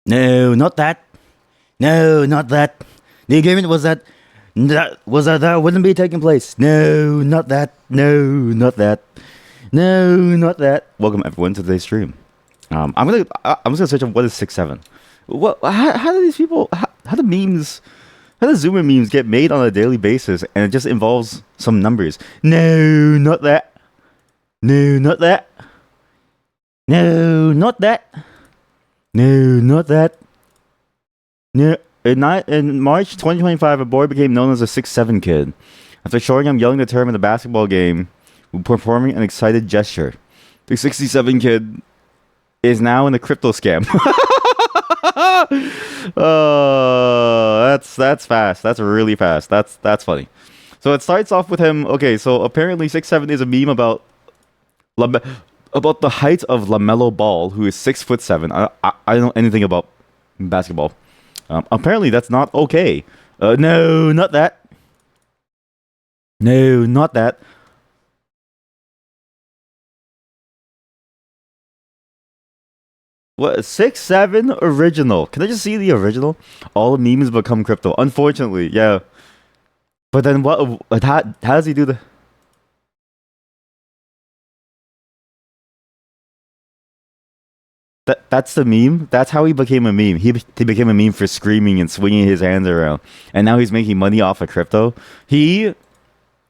No, not that. No, not that. The agreement was that wouldn't be taking place. No, not that. No, not that. No, not that. Welcome everyone to today's stream. I'm just gonna search up what is 6-7. What? How do these people? How do memes? How do Zoomer memes get made on a daily basis and it just involves some numbers? No, not that. No, not that. No, not that. No, not that. No. In March 2025, a boy became known as a 6'7" kid after showing him yelling the term in a basketball game, performing an excited gesture. The 67 kid is now in a crypto scam. That's fast. That's really fast. That's funny. So it starts off with him. Okay, so apparently 6'7" is a meme about the height of LaMelo Ball, who is 6'7". I don't know anything about basketball. Apparently that's not okay. No, not that. No, not that. What 6'7" original? Can I just see the original? All memes become crypto. Unfortunately, yeah. But then what? How does he do the? That's the meme. That's how he became a meme. He became a meme for screaming and swinging his hands around, and now he's making money off of crypto. He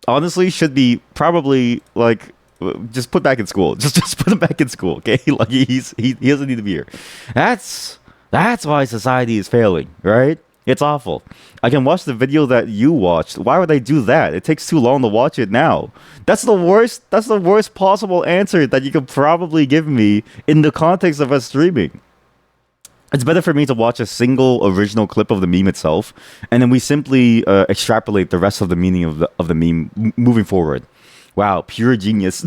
honestly should be probably like just put back in school. Just put him back in school, okay? Like he doesn't need to be here. That's why society is failing, right? It's awful. I can watch the video that you watched. Why would I do that? It takes too long to watch it now. That's the worst. That's the worst possible answer that you could probably give me in the context of us streaming. It's better for me to watch a single original clip of the meme itself, and then we simply extrapolate the rest of the meaning of the meme moving forward. Wow, pure genius.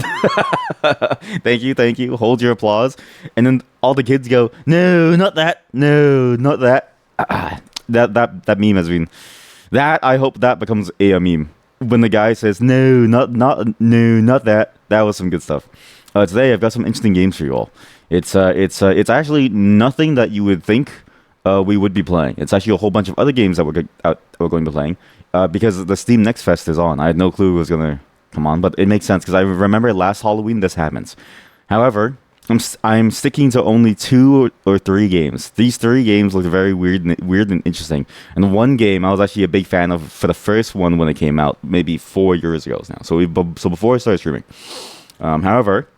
Thank you. Hold your applause. And then all the kids go, no, not that. No, not that. That meme has been that. I hope that becomes a meme when the guy says no, not that. That was some good stuff. Today I've got some interesting games for you all. It's actually nothing that you would think we would be playing. It's actually a whole bunch of other games that we're going to be playing because the Steam Next Fest is on. I had no clue it was gonna come on, but it makes sense because I remember last Halloween this happens. However, I'm sticking to only 2 or 3 games. These 3 games look very weird and interesting. And one game I was actually a big fan of for the first one when it came out, maybe 4 years ago now. So before I started streaming. However,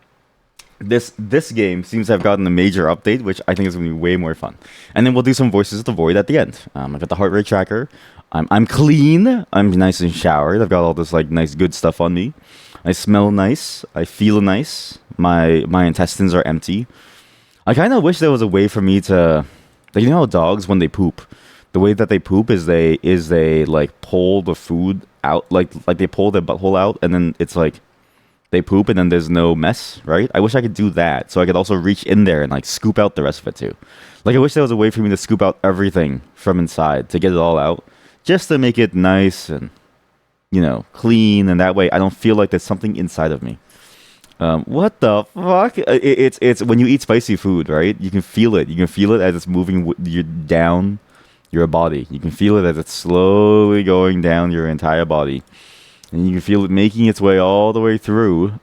this game seems to have gotten a major update, which I think is going to be way more fun. And then we'll do some Voices of the Void at the end. I got the heart rate tracker. I'm clean. I'm nice and showered. I've got all this like nice good stuff on me. I smell nice. I feel nice. My intestines are empty. I kind of wish there was a way for me to, like, you know how dogs when they poop, the way that they poop is they like pull the food out, like they pull their butthole out, and then it's like they poop and then there's no mess, right? I wish I could do that so I could also reach in there and like scoop out the rest of it too. Like I wish there was a way for me to scoop out everything from inside to get it all out, just to make it nice and clean, and that way I don't feel like there's something inside of me. What the fuck? It's when you eat spicy food, right? You can feel it. You can feel it as it's moving down your body. You can feel it as it's slowly going down your entire body, and you can feel it making its way all the way through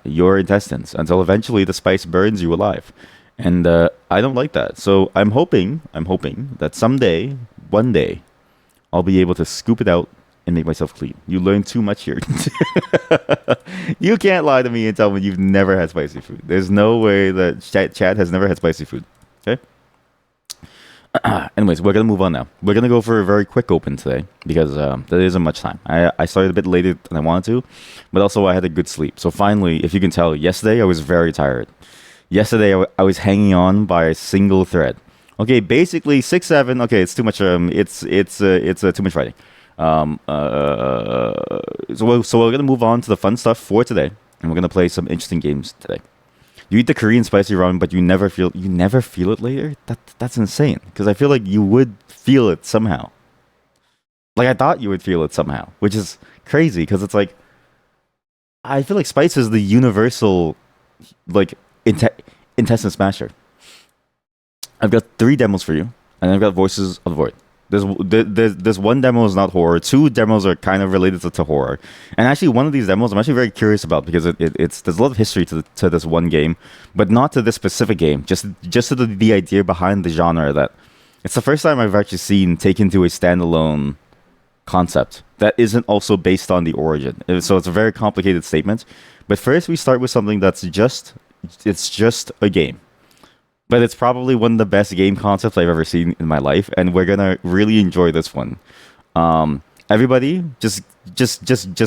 your intestines until eventually the spice burns you alive. And I don't like that. So I'm hoping that someday, one day, I'll be able to scoop it out and make myself clean. You learn too much here. You can't lie to me and tell me you've never had spicy food. There's no way that Chad has never had spicy food. Okay? Anyways, we're going to move on now. We're going to go for a very quick open today because there isn't much time. I started a bit later than I wanted to, but also I had a good sleep. So finally, if you can tell, yesterday I was very tired. Yesterday I was hanging on by a single thread. Okay, basically 6-7. Okay, it's too much. It's too much writing. So we're gonna move on to the fun stuff for today, and we're gonna play some interesting games today. You eat the Korean spicy ramen, but you never feel it later. That's insane. Because I feel like you would feel it somehow. Like I thought you would feel it somehow, which is crazy. Because it's like I feel like spice is the universal like intestine smasher. I've got 3 demos for you, and I've got Voices of the Void. There's one demo is not horror. 2 demos are kind of related to horror, and actually one of these demos I'm actually very curious about because it's there's a lot of history to this one game, but not to this specific game. Just to the idea behind the genre that it's the first time I've actually seen taken to a standalone concept that isn't also based on the origin. So it's a very complicated statement. But first we start with something that's just a game. But it's probably one of the best game concepts I've ever seen in my life, and we're gonna really enjoy this one. Everybody, just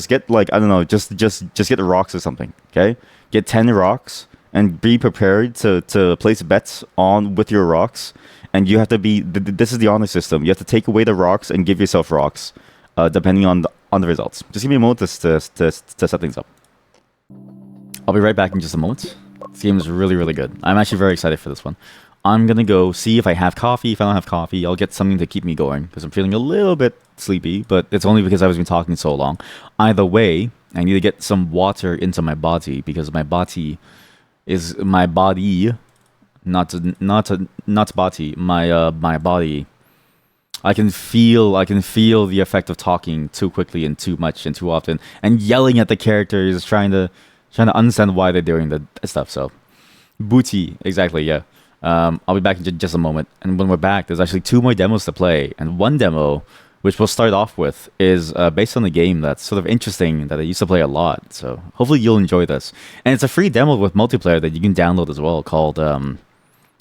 get like I don't know, just get the rocks or something. Okay, get 10 rocks and be prepared to place bets on with your rocks. And you have to be. This is the honor system. You have to take away the rocks and give yourself rocks, depending on the results. Just give me a moment to set things up. I'll be right back in just a moment. This game is really, really good. I'm actually very excited for this one. I'm going to go see if I have coffee. If I don't have coffee, I'll get something to keep me going because I'm feeling a little bit sleepy, but it's only because I've been talking so long. Either way, I need to get some water into my body because my body is my body, not body, my body. I can feel the effect of talking too quickly and too much and too often and yelling at the characters, trying to understand why they're doing the stuff. So, booty, exactly, yeah. I'll be back in just a moment. And when we're back, there's actually 2 more demos to play. And one demo, which we'll start off with, is based on a game that's sort of interesting that I used to play a lot. So, hopefully you'll enjoy this. And it's a free demo with multiplayer that you can download as well called...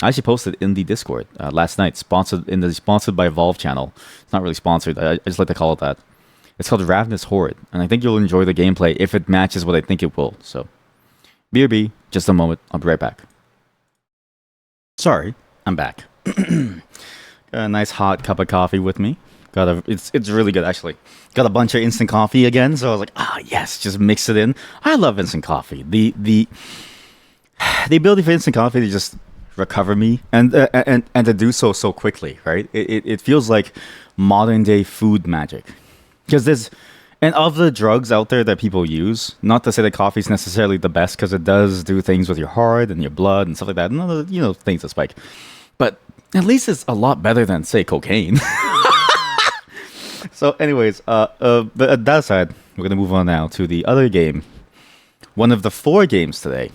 I actually posted in the Discord last night, sponsored by Valve channel. It's not really sponsored. I just like to call it that. It's called Ravenous Horde, and I think you'll enjoy the gameplay if it matches what I think it will. So, BRB, just a moment. I'll be right back. Sorry, I'm back. Got a nice hot cup of coffee with me. It's really good actually. Got a bunch of instant coffee again, so I was like, yes, just mix it in. I love instant coffee. The ability for instant coffee to just recover me and to do so quickly, right? It feels like modern day food magic. Because and of the drugs out there that people use, not to say that coffee is necessarily the best, because it does do things with your heart and your blood and stuff like that, and other, things that spike. But at least it's a lot better than, say, cocaine. So, anyways, but that aside, we're gonna move on now to the other game. One of the 4 games today.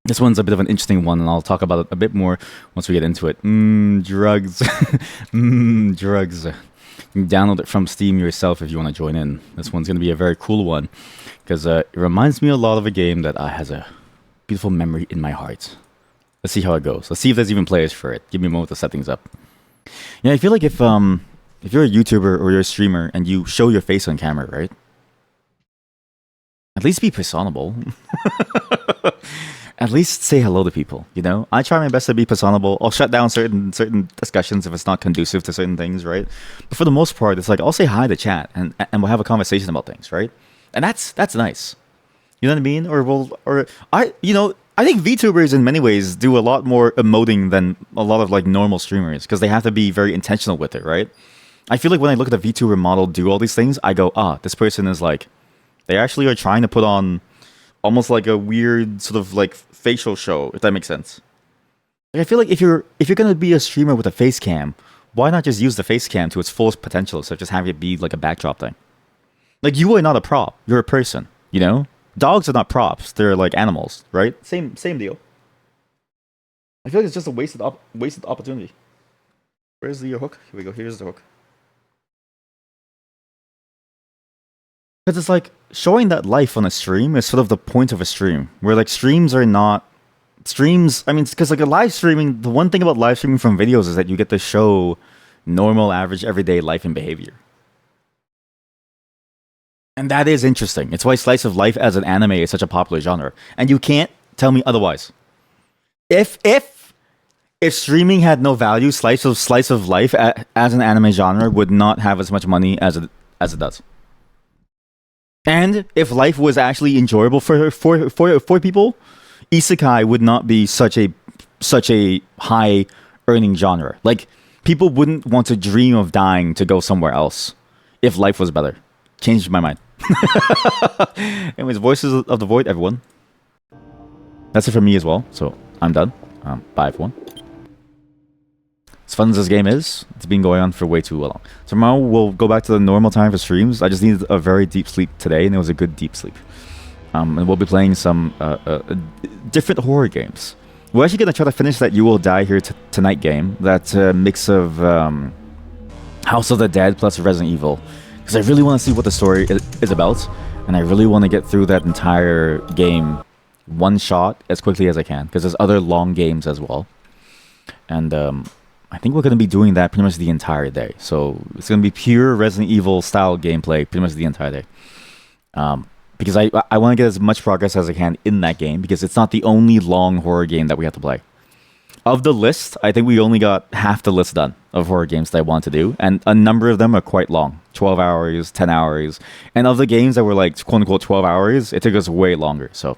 This one's a bit of an interesting one, and I'll talk about it a bit more once we get into it. Drugs. Drugs. You can download it from Steam yourself if you want to join in. This one's going to be a very cool one because it reminds me a lot of a game that has a beautiful memory in my heart. Let's see how it goes. Let's see if there's even players for it. Give me a moment to set things up. Yeah, I feel like if you're a YouTuber or you're a streamer and you show your face on camera, right? At least be personable. At least say hello to people, I try my best to be personable. I'll shut down certain discussions if it's not conducive to certain things, right? But for the most part, it's like I'll say hi to chat and we'll have a conversation about things, right? And that's nice. You know what I mean? I think VTubers in many ways do a lot more emoting than a lot of like normal streamers because they have to be very intentional with it, right? I feel like when I look at a VTuber model do all these things, I go, this person is like, they actually are trying to put on almost like a weird sort of like facial show, if that makes sense. Like I feel like if you're gonna be a streamer with a face cam, why not just use the face cam to its fullest potential? So just have it be like a backdrop thing. Like you are not a prop, you're a person. Dogs are not props; they're like animals, right? Same deal. I feel like it's just a wasted opportunity. Where's the hook? Here we go. Here's the hook. Because it's like showing that life on a stream is sort of the point of a stream, where like streams are not streams. I mean, because like a live streaming, the one thing about live streaming from videos is that you get to show normal, average, everyday life and behavior, and that is interesting. It's why slice of life as an anime is such a popular genre, and you can't tell me otherwise. If streaming had no value, slice of life as an anime genre would not have as much money as it does. And if life was actually enjoyable for people, isekai would not be such a high earning genre. Like people wouldn't want to dream of dying to go somewhere else if life was better. Changed my mind. Anyways, Voices of the Void, everyone. That's it for me as well. So I'm done. Bye everyone. fun as this game is, it's been going on for way too long. Tomorrow we'll go back to the normal time for streams. I just needed a very deep sleep today, and it was a good deep sleep. And we'll be playing some different horror games. We're actually gonna try to finish that You Will Die Here Tonight game. That mix of House of the Dead plus Resident Evil, because I really want to see what the story is about, and I really want to get through that entire game one shot as quickly as I can, because there's other long games as well. And I think we're going to be doing that pretty much the entire day. So it's going to be pure Resident Evil style gameplay pretty much the entire day. Because I want to get as much progress as I can in that game, because it's not the only long horror game that we have to play. Of the list, I think we only got half the list done of horror games that I want to do. And a number of them are quite long. 12 hours, 10 hours. And of the games that were like, quote unquote, 12 hours, it took us way longer. So,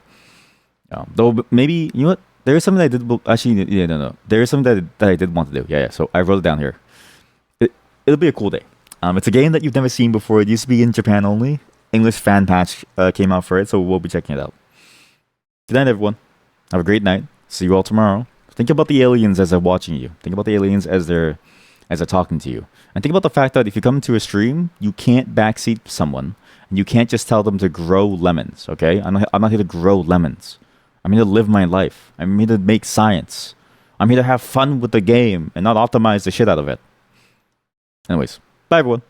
though maybe, you know what? There is something that I did. Actually, yeah, no. There is something that I did want to do. Yeah. So I wrote it down here. It'll be a cool day. It's a game that you've never seen before. It used to be in Japan only. English fan patch came out for it, so we'll be checking it out. Good night, everyone. Have a great night. See you all tomorrow. Think about the aliens as they're watching you. Think about the aliens as they're talking to you. And think about the fact that if you come to a stream, you can't backseat someone, and you can't just tell them to grow lemons. Okay? I'm not here to grow lemons. I'm here to live my life. I'm here to make science. I'm here to have fun with the game and not optimize the shit out of it. Anyways, bye everyone.